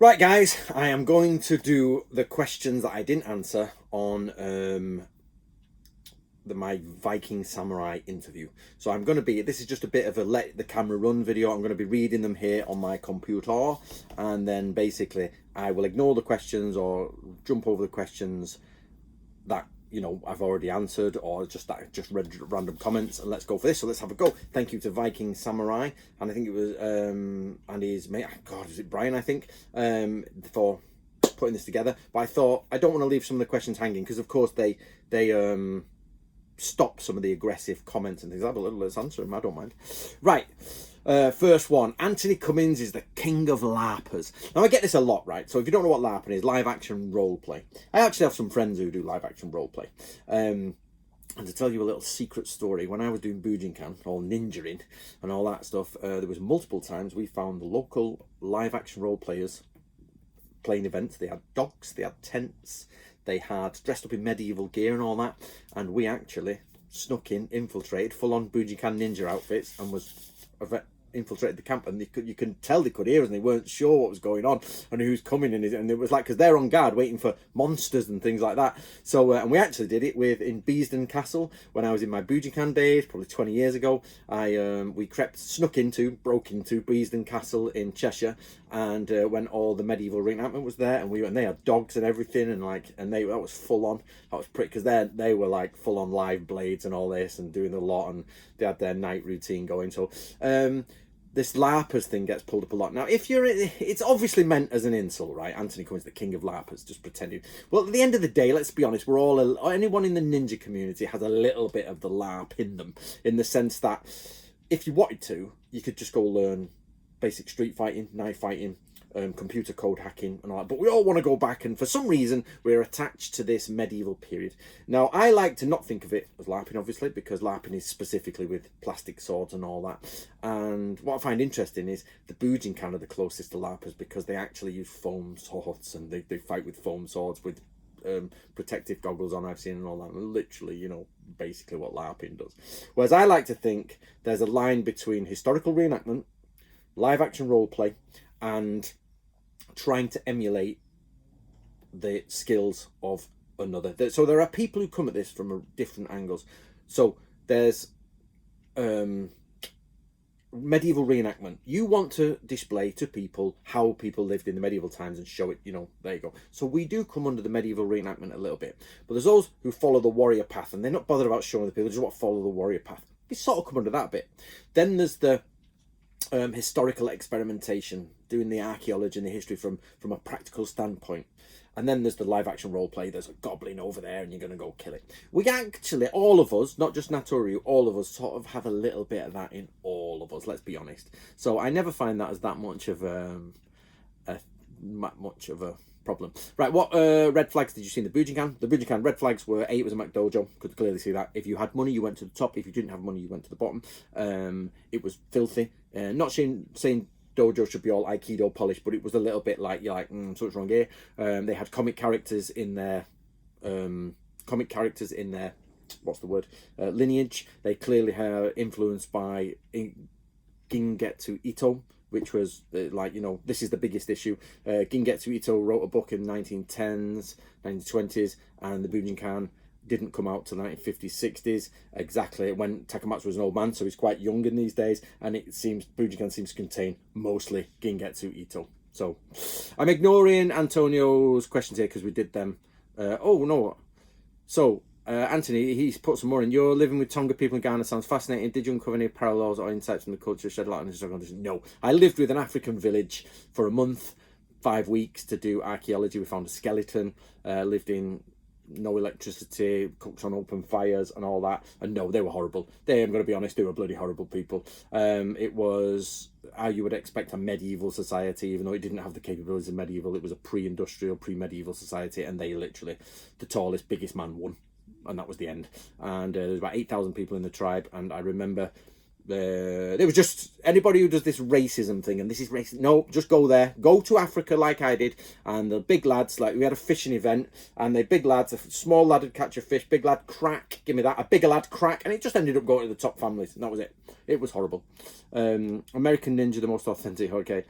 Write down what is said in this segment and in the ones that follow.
Right, guys, I am going to do the questions that I didn't answer on my Viking samurai interview. So I'm going to be, this is just a bit of a let the camera run video. I'm going to be reading them here on my computer, and then basically I will ignore the questions or jump over the questions that I've already answered, or just read random comments, and let's go for this. So let's have a go. Thank you to Viking Samurai, and I think it was and his mate, God, is it Brian, I think, for putting this together. But I thought I don't want to leave some of the questions hanging, because of course they stop some of the aggressive comments and things. Have a little, let's answer them, I don't mind. Right. First one, Anthony Cummins is the king of LARPers. Now, I get this a lot, right? So if you don't know what LARPing is, live action role play. I actually have some friends who do live action role play. And to tell you a little secret story, when I was doing Bujinkan, all ninjaing and all that stuff, there was multiple times we found local live action role players playing events. They had dogs, they had tents, they had dressed up in medieval gear and all that. And we actually snuck in, infiltrated, full-on Bujinkan ninja outfits, and infiltrated the camp, and you can tell they could hear us, and they weren't sure what was going on and who's coming, and it was like, because they're on guard waiting for monsters and things like that. So and we actually did it in Beesden Castle when I was in my Bujinkan days, probably 20 years ago. We broke into Beesden Castle in Cheshire, and when all the medieval reenactment was there, and they had dogs and everything, and that was full on. That was pretty, because they were like full on live blades and all this, and doing a lot, and they had their night routine going. So this LARPers thing gets pulled up a lot. Now, it's obviously meant as an insult, right? Anthony Cummins, the king of LARPers, just pretending. Well, at the end of the day, let's be honest, anyone in the ninja community has a little bit of the LARP in them, in the sense that if you wanted to, you could just go learn basic street fighting, knife fighting, computer code hacking and all that. But we all want to go back, and for some reason we're attached to this medieval period. Now, I like to not think of it as LARPing, obviously, because LARPing is specifically with plastic swords and all that. And what I find interesting is the Bujinkan are the closest to LARPers, because they actually use foam swords, and they fight with foam swords with protective goggles on, I've seen, and all that. And literally, basically what LARPing does. Whereas I like to think there's a line between historical reenactment, live action role play, and trying to emulate the skills of another. So there are people who come at this from different angles. So there's medieval reenactment. You want to display to people how people lived in the medieval times and show it, there you go. So we do come under the medieval reenactment a little bit. But there's those who follow the warrior path, and they're not bothered about showing the people, they just want to follow the warrior path. We sort of come under that bit. Then there's the historical experimentation, doing the archaeology and the history from a practical standpoint. And then there's the live action role play. There's a goblin over there and you're going to go kill it. We actually, all of us, not just Natoryu, all of us sort of have a little bit of that in all of us, let's be honest. So I never find that as that much of a problem. Right, what red flags did you see in the Bujinkan? The Bujinkan red flags were, A, it was a McDojo. Could clearly see that. If you had money, you went to the top. If you didn't have money, you went to the bottom. It was filthy. Not saying dojo should be all aikido polished, but it was a little bit like, you're like, something's wrong here. They had comic characters in their what's the word, lineage. They clearly are influenced by Gingetsu Ito, which was this is the biggest issue. Gingetsu Ito wrote a book in 1910s, 1920s, and the Bujinkan didn't come out till 1950s, 60s, exactly when Takamatsu was an old man, so he's quite young in these days, and it seems Bujinkan seems to contain mostly Gingetsu Ito. So I'm ignoring Antonio's questions here because we did them. Anthony, he's put some more in. You're living with Tonga people in Ghana sounds fascinating. Did you uncover any parallels or insights from the culture, shed light on historical conditions? No. I lived with an African village for a month, 5 weeks, to do archaeology. We found a skeleton, lived in no electricity, cooked on open fires and all that. And no, they were horrible. I'm going to be honest, they were bloody horrible people. It was how you would expect a medieval society, even though it didn't have the capabilities of medieval. It was a pre-industrial, pre-medieval society, and they literally, the tallest, biggest man won. And that was the end. And there was about 8,000 people in the tribe. And I remember It was just anybody who does this racism thing, and this is racist. No, just go there. Go to Africa like I did, and the big lads, like we had a fishing event, and the big lads, a small lad would catch a fish, big lad crack, give me that, a bigger lad crack, and it just ended up going to the top families, and that was it. It was horrible. American Ninja, the most authentic. Okay,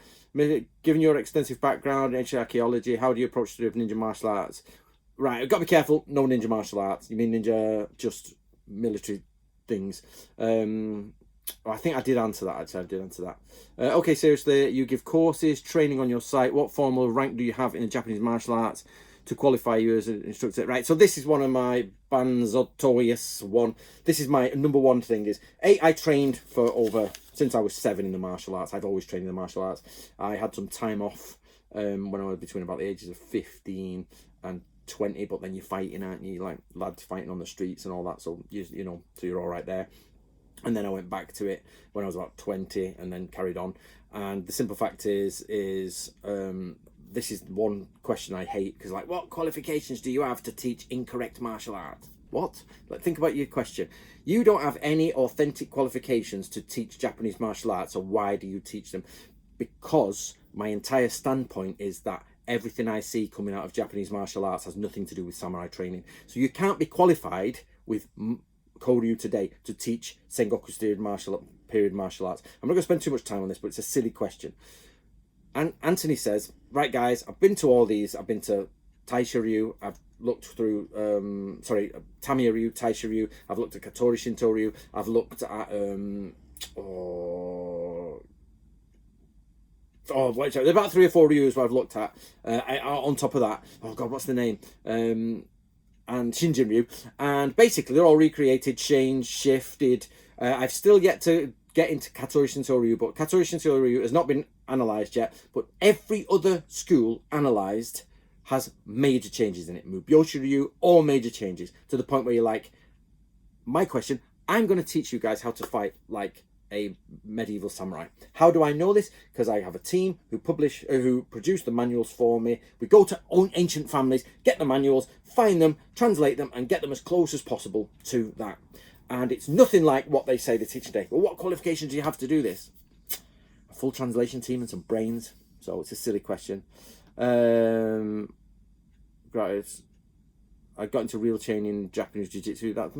given your extensive background in ancient archaeology, how do you approach the study of ninja martial arts? Right, I've got to be careful. No ninja martial arts. You mean ninja just military things? I think I did answer that, actually. I did answer that. Okay, seriously, you give courses, training on your site. What formal rank do you have in the Japanese martial arts to qualify you as an instructor? Right, so this is one of my Banzotoyas one. This is my number one thing is, I trained for since I was 7 in the martial arts. I've always trained in the martial arts. I had some time off when I was between about the ages of 15 and 20, but then you're fighting, aren't you? Like lads fighting on the streets and all that, so you know, so you're all right there. And then I went back to it when I was about 20 and then carried on. And the simple fact is this is one question I hate, because like, what qualifications do you have to teach incorrect martial arts? What? Like, think about your question. You don't have any authentic qualifications to teach Japanese martial arts, so why do you teach them? Because my entire standpoint is that everything I see coming out of Japanese martial arts has nothing to do with samurai training. So you can't be qualified with Koryu today to teach Sengoku period martial arts. I'm not going to spend too much time on this, but it's a silly question. And Anthony says, right guys, I've been to all these. I've been to Taisha-ryu, I've looked through Tamiya-ryu, Taisha-ryu, I've looked at Katori Shinto-ryu, I've looked at there's about 3 or 4 ryus where I've looked at. On top of that, oh god, what's the name? And Shinjin-ryu, and basically they're all recreated, changed, shifted. I've still yet to get into Katori Shinto-ryu, but Katori Shinto-ryu has not been analysed yet, but every other school analysed has major changes in it. Mubyoshi-ryu, all major changes, to the point where you're like, my question, I'm going to teach you guys how to fight like a medieval samurai. How do I know this? Because I have a team who produce the manuals for me. We go to ancient families, get the manuals, find them, translate them, and get them as close as possible to that. And it's nothing like what they say they teach today. Well, what qualifications do you have to do this? A full translation team and some brains. So it's a silly question. Right, I got into real training Japanese jiu-jitsu. That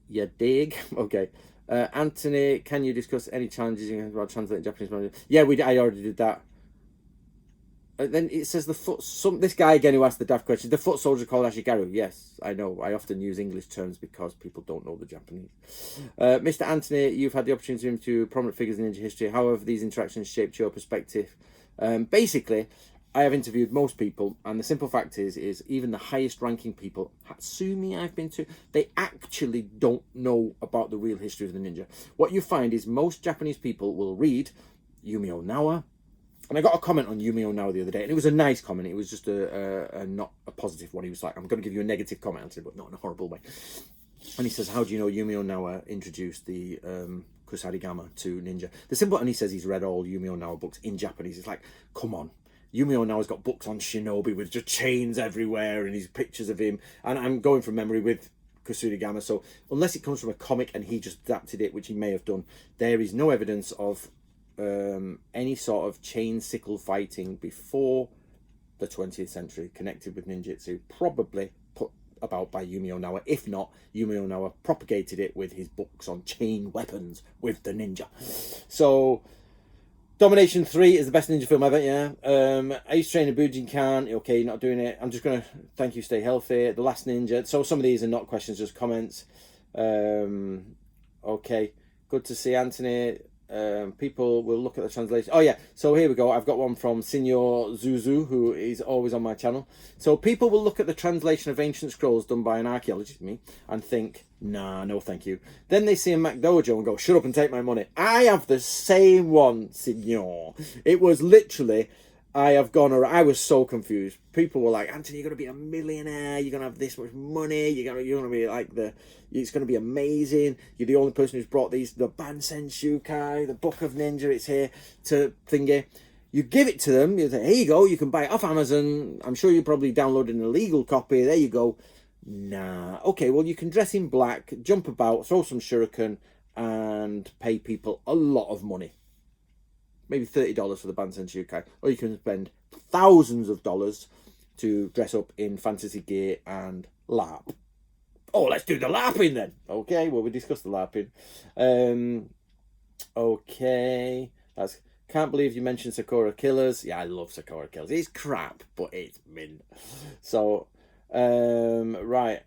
you dig? Okay. Anthony, can you discuss any challenges about translating Japanese manual? Yeah, I already did that. Then it says this guy again who asked the daft question, the foot soldier called Ashigaru. Yes, I know. I often use English terms because people don't know the Japanese. Mr. Anthony, you've had the opportunity to interview prominent figures in ninja history. How have these interactions shaped your perspective? Basically, I have interviewed most people, and the simple fact is even the highest ranking people, Hatsumi I've been to, they actually don't know about the real history of the ninja. What you find is most Japanese people will read Yumi Onawa, and I got a comment on Yumi Onawa the other day, and it was a nice comment. It was just a not a positive one. He was like, I'm going to give you a negative comment, Anthony, but not in a horrible way. And he says, how do you know Yumi Onawa introduced the Kusarigama to ninja? The simple, and he says he's read all Yumi Onawa books in Japanese. It's like, come on. Yumi Onawa's got books on shinobi with just chains everywhere and his pictures of him. And I'm going from memory with Kusarigama. So unless it comes from a comic and he just adapted it, which he may have done, there is no evidence of any sort of chain sickle fighting before the 20th century connected with ninjutsu. Probably put about by Yumi Onawa. If not, Yumi Onawa propagated it with his books on chain weapons with the ninja. So Domination 3 is the best ninja film ever, yeah. I used to train in Bujinkan. Okay, you're not doing it. I'm just going to thank you, stay healthy. The Last Ninja. So some of these are not questions, just comments. Okay, good to see Anthony. People will look at the translation. Oh yeah, so here we go. I've got one from Signor Zuzu, who is always on my channel. So people will look at the translation of ancient scrolls done by an archaeologist, me, and think, nah, no thank you. Then they see a Mac Dojo and go, shut up and take my money. I have the same one, Signor. It was literally, I was so confused. People were like, Anthony, you're going to be a millionaire. You're going to have this much money. You're going to be like it's going to be amazing. You're the only person who's brought the Bansen Shukai, the Book of Ninja. It's here to thingy. You give it to them. You say, here you go. You can buy it off Amazon. I'm sure you probably downloaded an illegal copy. There you go. Nah. Okay, well, you can dress in black, jump about, throw some shuriken, and pay people a lot of money. Maybe $30 for the Bansen Shukai. Or you can spend thousands of dollars to dress up in fantasy gear and LARP. Oh, let's do the LARPing then. Okay, well, we discussed the LARPing. Okay, that's... Can't believe you mentioned Sakura Killers. Yeah, I love Sakura Killers. It's crap, but it's mint. So, right.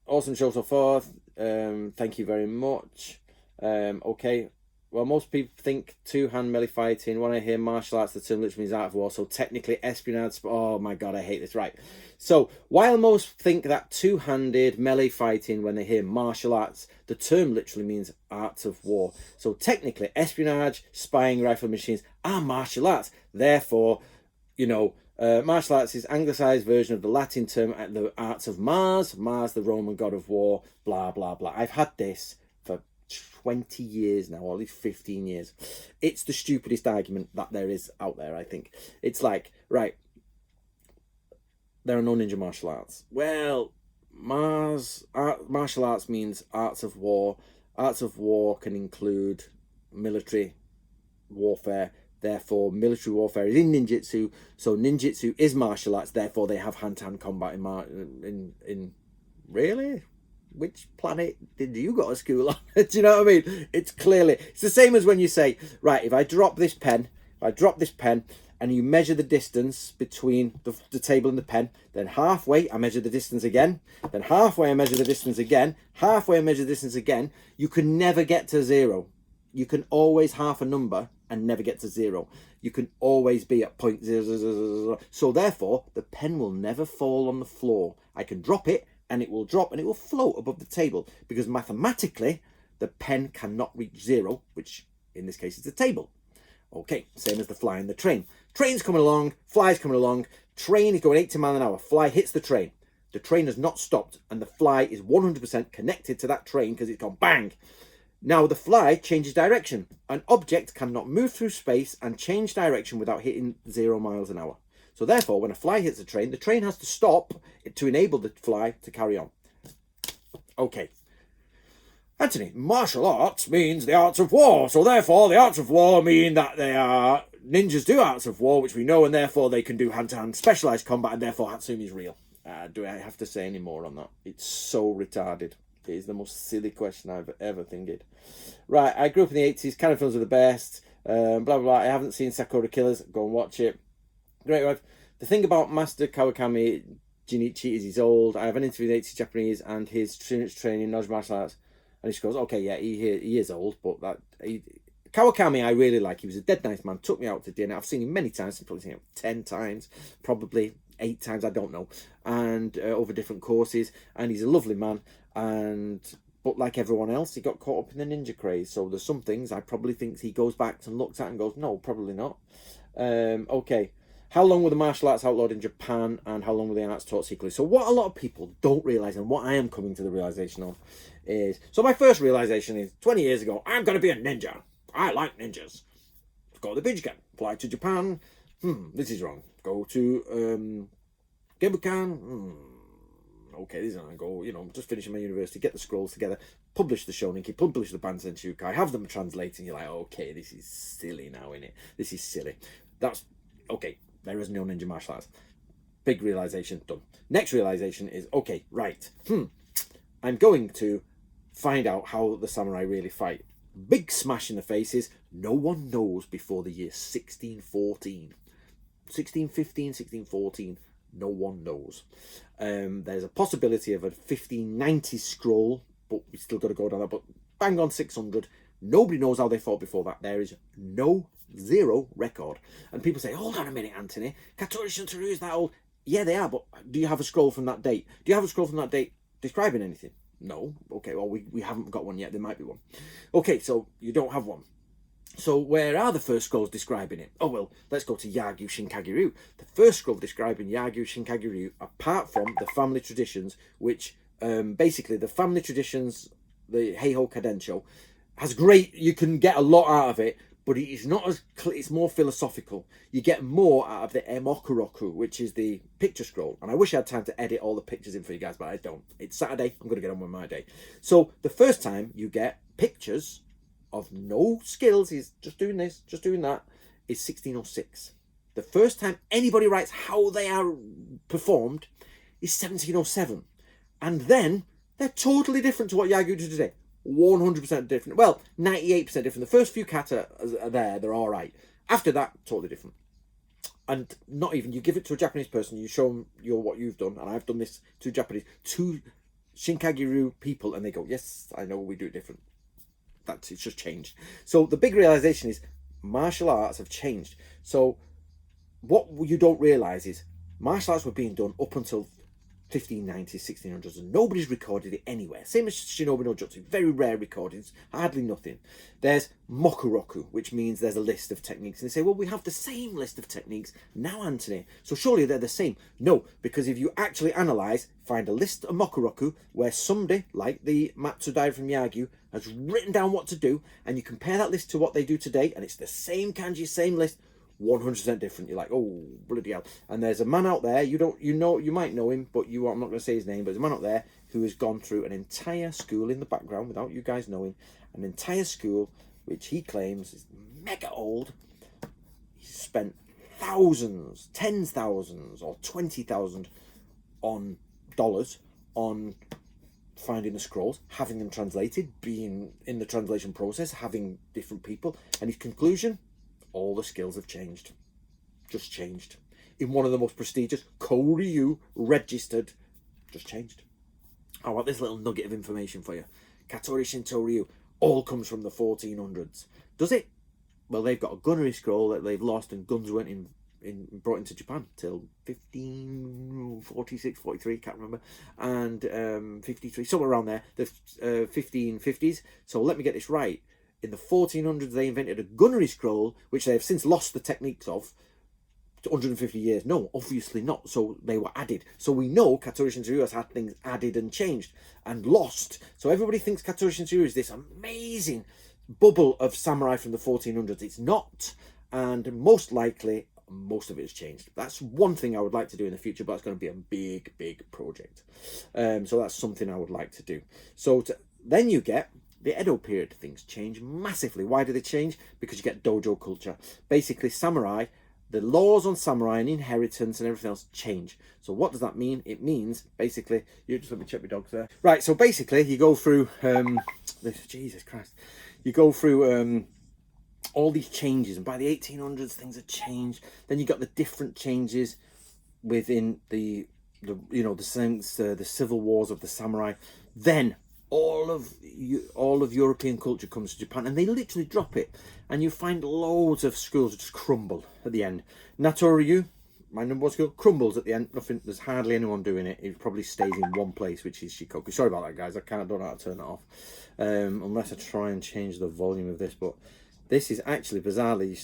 Awesome show so forth. Thank you very much. Okay. Well, most people think two-hand melee fighting. When I hear martial arts, the term literally means art of war. So technically, espionage. Oh my god, I hate this. Right. So while most think that two-handed melee fighting, when they hear martial arts, the term literally means arts of war. So technically, espionage, spying, rifle machines are martial arts. Therefore, you know, martial arts is anglicized version of the Latin term the arts of Mars. Mars, the Roman god of war. Blah blah blah. I've had this for 20 years now, or at least 15 years. It's the stupidest argument that there is out there, I think. It's like, right, there are no ninja martial arts. Well, martial arts means arts of war. Arts of war can include military warfare. Therefore, military warfare is in ninjutsu. So ninjutsu is martial arts. Therefore, they have hand-to-hand combat in really? Which planet did you go to school on? Do you know what I mean? It's the same as when you say, right, if I drop this pen, and you measure the distance between the table and the pen, then halfway I measure the distance again, then halfway I measure the distance again, halfway I measure the distance again, you can never get to zero. You can always half a number and never get to zero. You can always be at 0.000. So therefore, the pen will never fall on the floor. I can drop it, and it will drop and it will float above the table, because mathematically the pen cannot reach zero, which in this case is the table. Okay, same as the fly and the train. Train's coming along, fly's coming along, train is going 80 miles an hour, fly hits the train. The train has not stopped and the fly is 100% connected to that train because it's gone bang. Now the fly changes direction. An object cannot move through space and change direction without hitting 0 miles an hour. So therefore, when a fly hits the train has to stop to enable the fly to carry on. Okay. Anthony, martial arts means the arts of war. So therefore, the arts of war mean that they are... Ninjas do arts of war, which we know, and therefore they can do hand-to-hand specialised combat, and therefore Hatsumi is real. Do I have to say any more on that? It's so retarded. It is the most silly question I've ever thinking. Right, I grew up in the 80s. Kind of films were the best. Blah, blah, blah. I haven't seen Sakura Killers. Go and watch it. Great wife. The thing about Master Kawakami Jinichi is he's old. I have an interview with 80s Japanese and his students training Nojo martial arts. And he just goes, okay, yeah, he is old, but Kawakami I really like. He was a dead nice man. Took me out to dinner. I've seen him many times. I've probably seen him 10 times, probably 8 times, I don't know. And over different courses. And he's a lovely man. But like everyone else, he got caught up in the ninja craze. So there's some things I probably think he goes back and looks at and goes, no, probably not. Okay. How long were the martial arts outlawed in Japan, and how long were the arts taught secretly? So what a lot of people don't realise, and what I am coming to the realisation of, is... So my first realisation is, 20 years ago, I'm going to be a ninja. I like ninjas. Go to the Bijiken. Fly to Japan. This is wrong. Go to Gebukan. Okay, this is how I go. Just finishing my university, get the scrolls together, publish the Shoninki, publish the Bansen Shukai, have them translating. You're like, okay, this is silly now, innit? This is silly. That's... Okay. There is no ninja martial arts. Big realization, done. Next realization is, okay, right. I'm going to find out how the samurai really fight. Big smash in the faces. No one knows before the year 1614. 1615, 1614. No one knows. There's a possibility of a 1590 scroll, but we still got to go down that. But bang on 600. Nobody knows how they fought before that. There is zero record. And people say, hold on a minute, Anthony. Katori Shuntaru is that old. Yeah, they are, but do you have a scroll from that date? Do you have a scroll from that date describing anything? No. Okay, well, we haven't got one yet. There might be one. Okay, so you don't have one. So where are the first scrolls describing it? Oh, well, let's go to Yagyu Shinkageryu. The first scroll describing Yagyu Shinkageryu, apart from the family traditions, which basically the family traditions, the Heiho Kadensho, has great, you can get a lot out of it, but it is not as, it's more philosophical. You get more out of the Emokuroku, which is the picture scroll. And I wish I had time to edit all the pictures in for you guys, but I don't. It's Saturday, I'm going to get on with my day. So the first time you get pictures of no skills, he's just doing this, just doing that, is 1606. The first time anybody writes how they are performed is 1707. And then they're totally different to what Yagyu do today. 100% different. Well, 98% different. The first few kata are there, they're all right. After that, totally different. And not even, you give it to a Japanese person, you show them what you've done, and I've done this to two Shinkagyu people, and they go, yes, I know we do it different. It's just changed. So the big realization is martial arts have changed. So what you don't realize is martial arts were being done up until 1590s, 1600s, and nobody's recorded it anywhere. Same as Shinobi no Jutsu, very rare recordings, hardly nothing. There's Mokuroku, which means there's a list of techniques, and they say, well, we have the same list of techniques now, Anthony, so surely they're the same. No, because if you actually analyse, find a list of Mokuroku where somebody, like the Matsudai from Yagyu, has written down what to do, and you compare that list to what they do today, and it's the same kanji, same list, 100% different. You're like, oh, bloody hell. And there's a man out there, you might know him, but I'm not going to say his name, but there's a man out there who has gone through an entire school in the background, without you guys knowing, an entire school, which he claims is mega old. He's spent thousands, tens thousands, or 20,000 on dollars on finding the scrolls, having them translated, being in the translation process, having different people, and his conclusion, all the skills have changed. Just changed. In one of the most prestigious, Koryu registered, just changed. I want this little nugget of information for you. Katori Shinto Ryu all comes from the 1400s. Does it? Well, they've got a gunnery scroll that they've lost, and guns weren't brought into Japan till 1546, 43, can't remember, and 53, somewhere around there, the 1550s. So let me get this right. In the 1400s, they invented a gunnery scroll, which they have since lost the techniques of, to 150 years. No, obviously not. So they were added. So we know Katori Shinto-ryu has had things added and changed and lost. So everybody thinks Katori Shinto-ryu is this amazing bubble of samurai from the 1400s. It's not. And most likely, most of it has changed. That's one thing I would like to do in the future, but it's going to be a big, big project. So that's something I would like to do. So then you get the Edo period. Things change massively. Why do they change? Because you get dojo culture. Basically, samurai, the laws on samurai and inheritance and everything else change. So what does that mean? It means, basically, you just let me check my dogs there. Right, so basically, you go through, Jesus Christ, you go through all these changes, and by the 1800s, things have changed. Then you got the different changes within the civil wars of the samurai. Then all of European culture comes to Japan, and they literally drop it, and you find loads of schools just crumble at the end. Natoryu, my number one school, crumbles at the end. Nothing. There's hardly anyone doing it. It probably stays in one place, which is Shikoku. Sorry about that, guys. I don't know how to turn it off, unless I try and change the volume of this. But this is actually, bizarrely,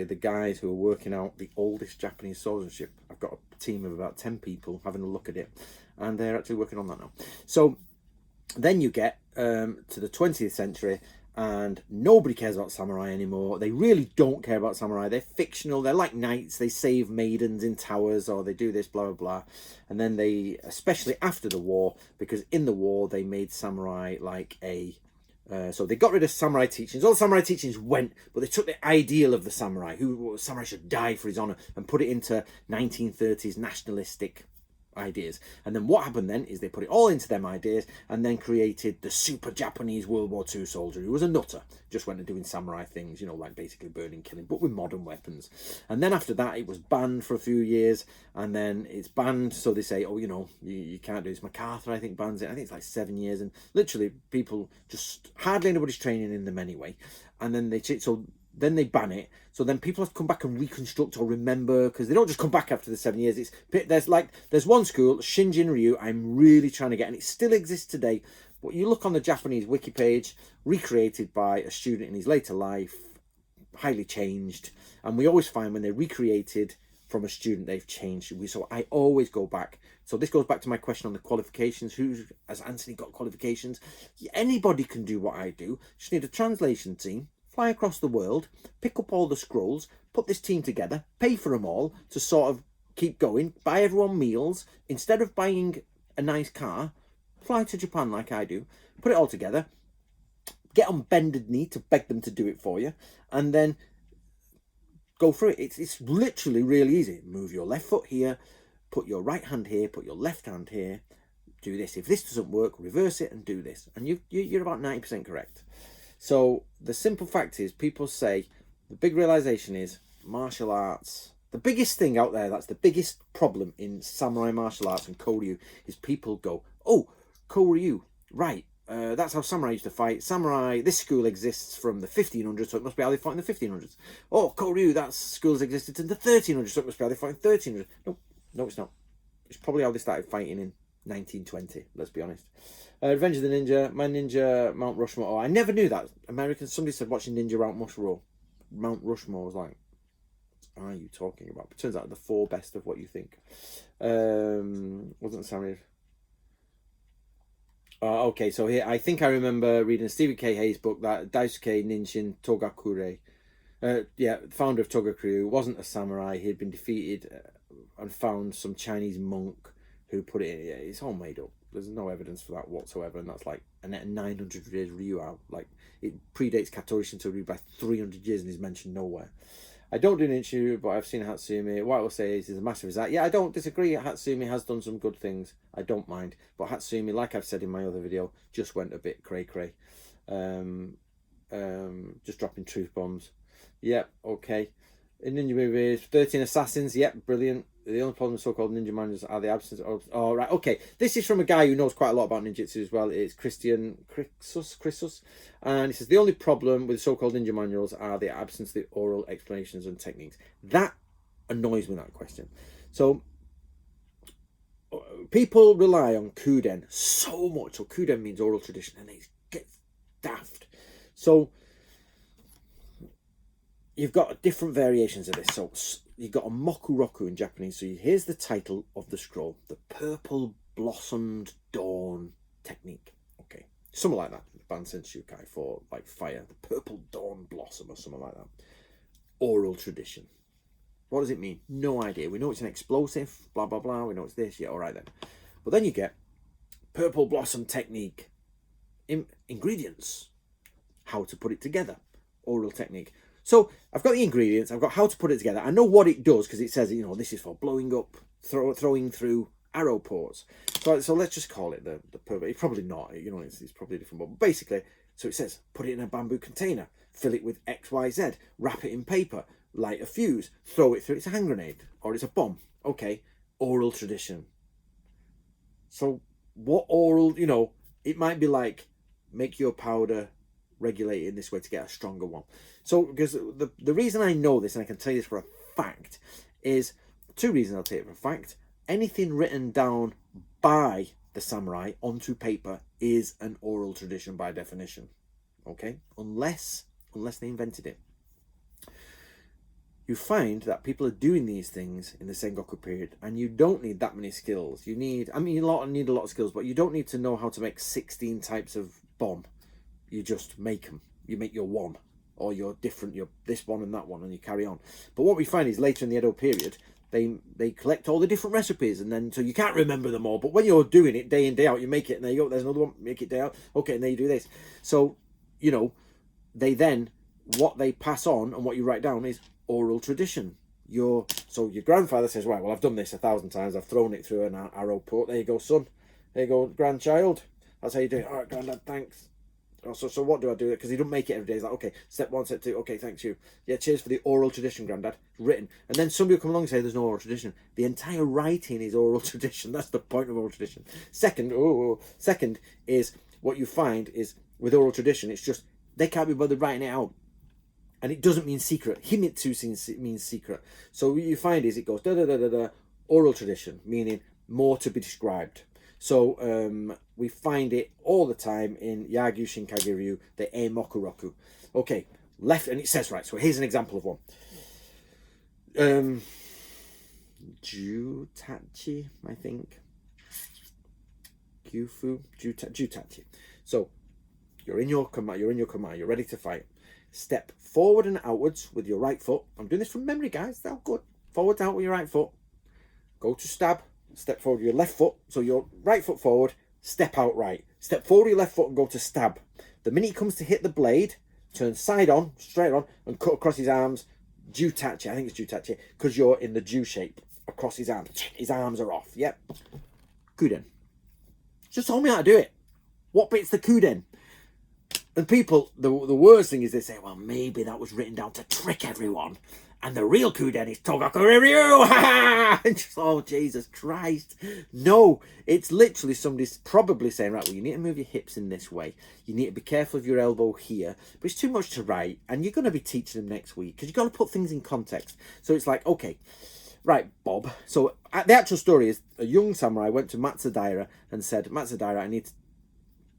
the guys who are working out the oldest Japanese swordsmanship. I've got a team of about 10 people having a look at it, and they're actually working on that now. So then you get to the 20th century, and nobody cares about samurai anymore. They really don't care about samurai. They're fictional. They're like knights. They save maidens in towers, or they do this, blah, blah, blah. And then they, especially after the war, because in the war they made samurai like a... so they got rid of samurai teachings. All the samurai teachings went, but they took the ideal of the samurai, who samurai should die for his honor, and put it into 1930s nationalistic ideas. And then what happened then is they put it all into them ideas, and then created the super Japanese World War II soldier who was a nutter, just went and doing samurai things, like basically burning, killing, but with modern weapons. And then after that it was banned for a few years, and then it's banned, so they say, oh, you can't do this. MacArthur, I think, bans it. I think it's like 7 years, and literally people just, hardly anybody's training in them anyway. And then then they ban it, so then people have to come back and reconstruct or remember, because they don't just come back after the 7 years. There's one school, Shinjin Ryu, I'm really trying to get, and it still exists today, but you look on the Japanese wiki page, recreated by a student in his later life, highly changed, and we always find when they're recreated from a student, they've changed. So I always go back. So this goes back to my question on the qualifications. Who has Anthony got qualifications? Anybody can do what I do. Just need a translation team, fly across the world, pick up all the scrolls, put this team together, pay for them all to sort of keep going, buy everyone meals. Instead of buying a nice car, fly to Japan like I do, put it all together, get on bended knee to beg them to do it for you, and then go through it. It's literally really easy. Move your left foot here, put your right hand here, put your left hand here, do this. If this doesn't work, reverse it and do this. And you're about 90% correct. So the simple fact is, people say, the big realization is martial arts. The biggest thing out there, that's the biggest problem in samurai martial arts and Koryu, is people go, oh, Koryu, right, that's how samurai used to fight. Samurai, this school exists from the 1500s, so it must be how they fought in the 1500s. Oh, Koryu, that school's existed in the 1300s, so it must be how they fought in 1300s. No, it's not. It's probably how they started fighting in 1920, let's be honest. Revenge of the Ninja, my ninja, Mount Rushmore. Oh, I never knew that. Somebody said watching Ninja Mount Rushmore was like, what are you talking about? But it turns out the 4 best of what you think. Wasn't Samurai. Okay, so here, I think I remember reading Stephen K. Hayes' book that Daisuke Ninshin Togakure, founder of Togakure, wasn't a samurai. He had been defeated and found some Chinese monk who put it in. Yeah, it's all made up. There's no evidence for that whatsoever, and that's like a 900 years Ryuao. Like, it predates Katori Shinto-ryu by 300 years and is mentioned nowhere. I don't do Ninchu, but I've seen Hatsumi. What I will say is he's a master of that. Yeah, I don't disagree. Hatsumi has done some good things. I don't mind. But Hatsumi, like I've said in my other video, just went a bit cray-cray. Just dropping truth bombs. Yep, okay. In ninja movies, 13 assassins. Yep, brilliant. The only problem with so-called ninja mangas are the absence of... Oh, right, okay. This is from a guy who knows quite a lot about ninjutsu as well. It's Christian Christus. And he says, the only problem with so-called ninja manuals are the absence of the oral explanations and techniques. That annoys me, that question. So, people rely on Kuden so much. So, Kuden means oral tradition, and it gets daft. So, you've got different variations of this. So you've got a mokuroku in Japanese. So here's the title of the scroll: the Purple Blossomed Dawn Technique. Okay, something like that. Bansen Shukai for like fire, the Purple Dawn Blossom or something like that. Oral tradition. What does it mean? No idea. We know it's an explosive. Blah blah blah. We know it's this. Yeah, all right then. But then you get Purple Blossom Technique. Ingredients. How to put it together. Oral technique. So I've got the ingredients, I've got how to put it together. I know what it does because it says, you know, this is for blowing up, throwing through arrow ports. So let's just call it the purple. It's probably not, you know, it's probably different. But basically, so it says, put it in a bamboo container, fill it with X, Y, Z, wrap it in paper, light a fuse, throw it through. It's a hand grenade or it's a bomb. Okay, oral tradition. So what oral, you know, it might be like, make your powder, regulate it in this way to get a stronger one. So, because the reason I know this, and I can tell you this for a fact, is 2 reasons I'll tell you for a fact. Anything written down by the samurai onto paper is an oral tradition by definition. Okay? Unless they invented it. You find that people are doing these things in the Sengoku period, and you don't need that many skills. You need a lot of skills, but you don't need to know how to make 16 types of bomb. You just make them. You make your one, or you're different. You're this one and that one, and you carry on. But what we find is later in the Edo period, they collect all the different recipes, and then so you can't remember them all. But when you're doing it day in day out, you make it, and there you go. There's another one. Make it day out. Okay, and then you do this. So you know, what they pass on and what you write down is oral tradition. So your grandfather says, right, well, I've done this 1,000 times. I've thrown it through an arrow port. There you go, son. There you go, grandchild. That's how you do it. All right, granddad, thanks. So what do I do? Because he don't make it every day. He's like, okay, step 1, step 2. Okay, thanks you. Yeah, cheers for the oral tradition, Grandad. Written. And then somebody will come along and say there's no oral tradition. The entire writing is oral tradition. That's the point of oral tradition. Second is what you find is with oral tradition, it's just they can't be bothered writing it out. And it doesn't mean secret. Himitsu means secret. So what you find is it goes da-da-da-da-da, oral tradition, meaning more to be described. So we find it all the time in Yagyu Shinkage Ryu, the E Mokuroku. Okay, left, and it says right. So here's an example of one. Jutachi, I think. Kyufu, Jutachi. So you're in your kama, you're ready to fight. Step forward and outwards with your right foot. I'm doing this from memory, guys. That's good. Forward and out with your right foot. Go to stab. Step forward with your left foot. So your right foot forward, step out right. Step forward with your left foot and go to stab. The minute he comes to hit the blade, turn side on, straight on, and cut across his arms. Jutachi, I think it's Jutachi, because you're in the Ju shape across his arms. His arms are off. Yep. Kuden. Just told me how to do it. What bit's the Kuden? And people, the worst thing is they say, well, maybe that was written down to trick everyone. And the real Kuden is Togaku Ryu. And just, oh, Jesus Christ. No, it's literally somebody's probably saying, right, well, you need to move your hips in this way. You need to be careful of your elbow here. But it's too much to write. And you're going to be teaching them next week because you've got to put things in context. So it's like, okay, right, Bob. So the actual story is a young samurai went to Matsudaira and said, Matsudaira, I need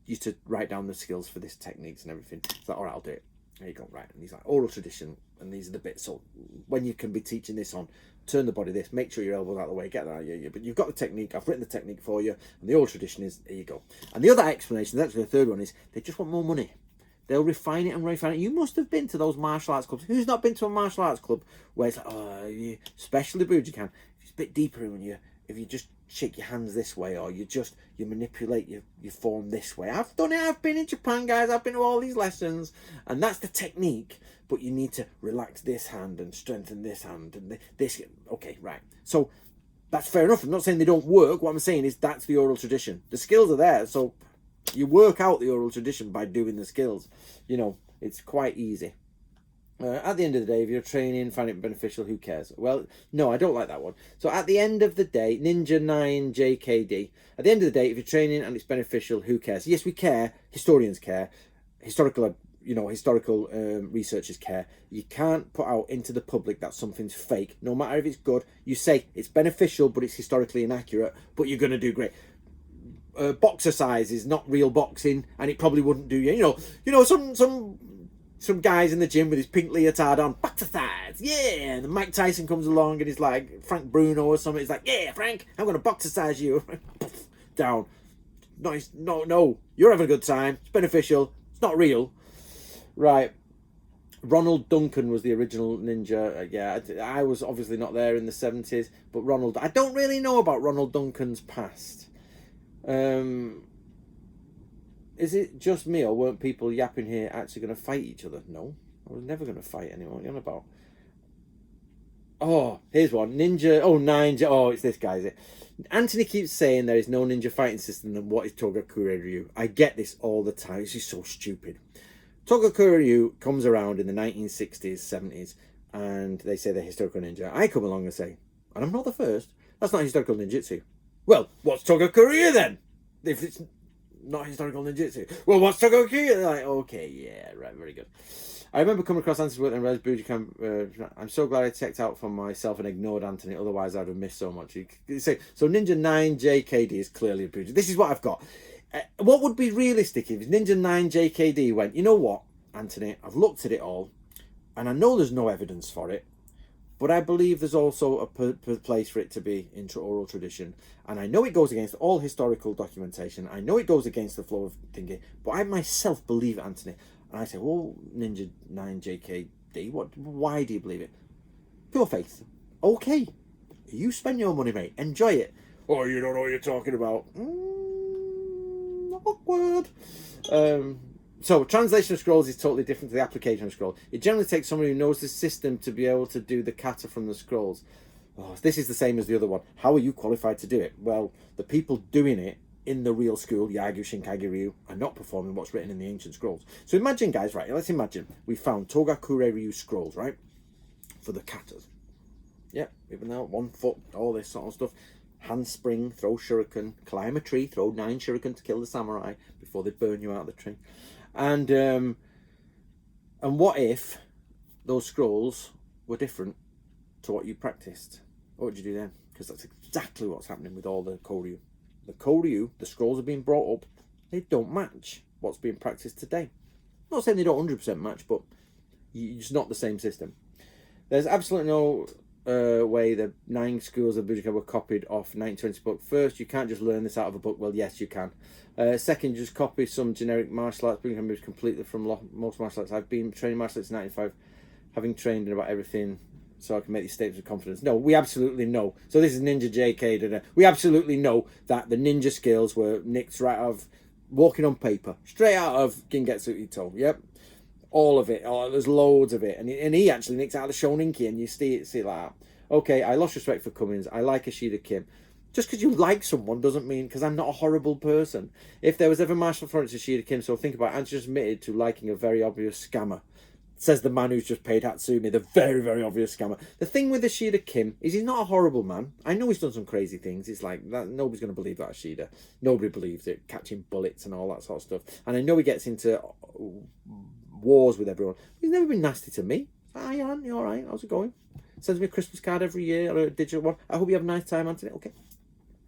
you to write down the skills for this techniques and everything. He's like, all right, I'll do it. There you go, right. And he's like, oral tradition, and these are the bits. So when you can be teaching this on, turn the body this, make sure your elbow's out of the way, get that, yeah. But you've got the technique, I've written the technique for you, and the oral tradition is, there you go. And the other explanation, actually the third one, is they just want more money. They'll refine it and refine it. You must have been to those martial arts clubs. Who's not been to a martial arts club where it's like, oh, especially Budokan, it's a bit deeper when if you just shake your hands this way, or you manipulate your form this way. I've done it. I've been in Japan, guys. I've been to all these lessons, and that's the technique. But you need to relax this hand and strengthen this hand and this. Okay, right. So that's fair enough. I'm not saying they don't work. What I'm saying is that's the oral tradition. The skills are there, so you work out the oral tradition by doing the skills. You know, it's quite easy. At the end of the day, if you're training, find it beneficial, who cares? Well, no, I don't like that one. So at the end of the day, Ninja 9 JKD, at the end of the day, if you're training and it's beneficial, who cares? Yes, we care. Historians care. Historical researchers care. You can't put out into the public that something's fake. No matter if it's good, you say it's beneficial, but it's historically inaccurate, but you're going to do great. Boxer size is not real boxing, and it probably wouldn't do you. You know, some guys in the gym with his pink leotard on, boxer size, yeah. And then Mike Tyson comes along and he's like Frank Bruno or something. He's like, yeah, Frank, I'm going to boxer size you. Down. No, you're having a good time. It's beneficial. It's not real. Right. Ronald Duncan was the original ninja. Yeah, I was obviously not there in the 70s, but I don't really know about Ronald Duncan's past. Is it just me, or weren't people yapping here actually going to fight each other? No, I was never going to fight anyone. What are you on about? Oh, here's one. Ninja. Oh, ninja. Oh, it's this guy, is it? Anthony keeps saying there is no ninja fighting system, and what is Togaku Ryu? I get this all the time. This is so stupid. Togaku Ryu comes around in the 1960s, 70s, and they say they're historical ninja. I come along and say, and I'm not the first, that's not historical ninjutsu. Well, what's Togaku Ryu then? If it's not historical ninjutsu. Well, what's Togaku Ryu? They're like, okay, yeah, right, very good. I remember coming across Anthony's work and realized Budokan. I'm so glad I checked out for myself and ignored Anthony, otherwise I'd have missed so much. So Ninja 9 JKD is clearly a Budokan. This is what I've got. What would be realistic if Ninja 9 JKD went, you know what, Anthony, I've looked at it all, and I know there's no evidence for it, but I believe there's also a place for it to be in oral tradition. And I know it goes against all historical documentation. I know it goes against the flow of thinking, but I myself believe it, Anthony. And I say, well, Ninja 9 JKD, why do you believe it? Pure faith. Okay. You spend your money, mate. Enjoy it. Oh, you don't know what you're talking about. Awkward. So translation of scrolls is totally different to the application of scroll. It generally takes someone who knows the system to be able to do the kata from the scrolls. Oh, this is the same as the other one. How are you qualified to do it? Well, the people doing it in the real school, Yagyu, Shinkage, Ryu, are not performing what's written in the ancient scrolls. So imagine, guys, right, let's imagine we found Togaku Ryu scrolls, right, for the katas. Yep, even though 1 foot, all this sort of stuff. Handspring, throw shuriken, climb a tree, throw 9 shuriken to kill the samurai before they burn you out of the tree. And what if those scrolls were different to what you practiced? What would you do then? Because that's exactly what's happening with all the Koryu. The Koryu, the scrolls are being brought up, they don't match what's being practiced today. I'm not saying they don't 100% match, but it's not the same system. There's absolutely no way the 9 schools of Budokan were copied off 1920 book. First, you can't just learn this out of a book. Well, yes, you can. Second, you just copy some generic martial arts. Budokan moves completely from most martial arts. I've been training martial arts in 95, having trained in about everything, so I can make these statements with confidence. No, we absolutely know. So this is Ninja JK. We absolutely know that the ninja skills were nicked right out of walking on paper, straight out of Gengetsu Ito. Yep, all of it. Oh, there's loads of it, and he actually nicks out of the Shoninki, and you see it like that. Okay, I lost respect for Cummins. I like Ashida Kim. Just because you like someone doesn't mean, because I'm not a horrible person. If there was ever martial Florence Ashida Kim, so think about it, and just admitted to liking a very obvious scammer. Says the man who's just paid Hatsumi, the very, very obvious scammer. The thing with Ashida Kim is he's not a horrible man. I know he's done some crazy things. It's like, that, nobody's going to believe that Ashida. Nobody believes it. Catching bullets and all that sort of stuff. And I know he gets into wars with everyone. He's never been nasty to me. Hi, Anne, you all right? How's it going? Sends me a Christmas card every year, or a digital one. I hope you have a nice time, Anthony. Okay.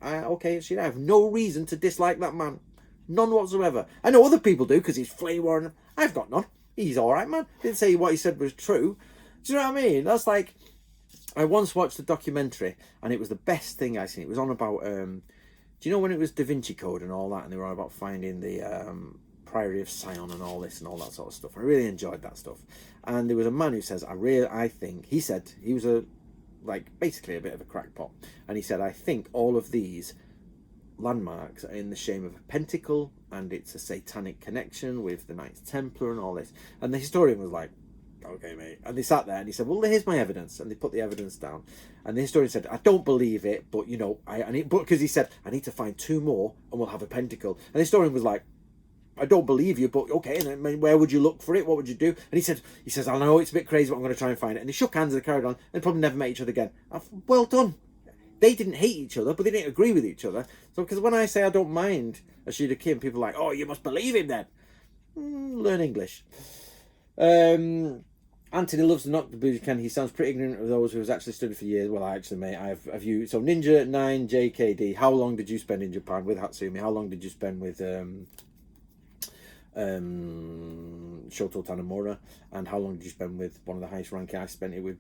Okay, Ashida, I have no reason to dislike that man. None whatsoever. I know other people do, because he's flame warring. I've got none. He's all right, man. Didn't say what he said was true. Do you know what I mean? That's like, I once watched a documentary, and it was the best thing I seen. It was on about, do you know when it was Da Vinci Code and all that, and they were on about finding the Priory of Sion and all this and all that sort of stuff. I really enjoyed that stuff. And there was a man who says, I think, he said, he was basically a bit of a crackpot, and he said, I think all of these landmarks are in the shape of a pentacle, and it's a satanic connection with the Knights Templar and all this. And the historian was like, okay, mate. And they sat there and he said, well, here's my evidence. And they put the evidence down. And the historian said, I don't believe it, but, you know, because he said, I need to find 2 more and we'll have a pentacle. And the historian was like, I don't believe you, but okay, and then where would you look for it? What would you do? And he says, I know it's a bit crazy, but I'm going to try and find it. And they shook hands and they carried on, and probably never met each other again. Well done. They didn't hate each other, but they didn't agree with each other. So, because when I say I don't mind Ashida Kim, people are like, oh, you must believe him then. Learn English. Anthony loves to knock the Budokan. He sounds pretty ignorant of those who has actually studied for years. Well, actually, mate, I've you. So Ninja 9 JKD. How long did you spend in Japan with Hatsumi? How long did you spend with Shoto Tanemura? And how long did you spend with one of the highest ranking? I spent it with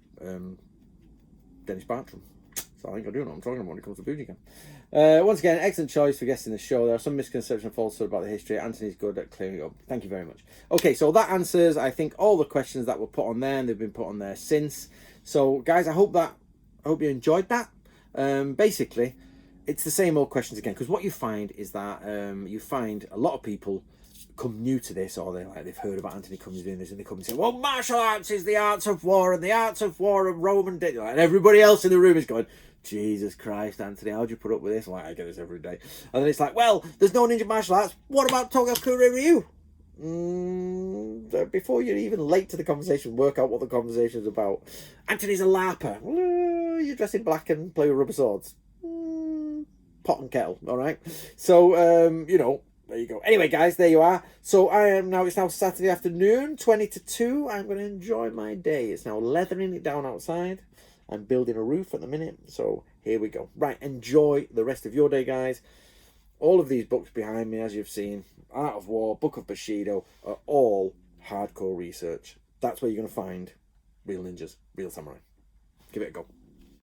Dennis Bartram. So I think I do know what I'm talking about when it comes to Budokan. Once again, excellent choice for guesting the show. There are some misconceptions and falsehoods about the history. Anthony's good at clearing it up. Thank you very much. Okay, so that answers, I think, all the questions that were put on there, and they've been put on there since. So, guys, I hope you enjoyed that. Basically, it's the same old questions again, because what you find is that you find a lot of people come new to this, or they've heard about Anthony Cummins doing this, and they come and say, well, martial arts is the arts of war, and the arts of war of Roman day, and everybody else in the room is going, Jesus Christ, Anthony, how'd you put up with this? Like, I get this every day. And then it's like, well, there's no ninja martial arts. What about Togakure Ryu? Before you're even late to the conversation, work out what the conversation's about. Anthony's a LARPer. You dress in black and play with rubber swords. Pot and kettle, all right? So, you know, there you go. Anyway, guys, there you are. So it's now Saturday afternoon, 20 to 2. I'm going to enjoy my day. It's now leathering it down outside. I'm building a roof at the minute, so here we go. Right, enjoy the rest of your day, guys. All of these books behind me, as you've seen, Art of War, Book of Bushido, are all hardcore research. That's where you're going to find real ninjas, real samurai. Give it a go.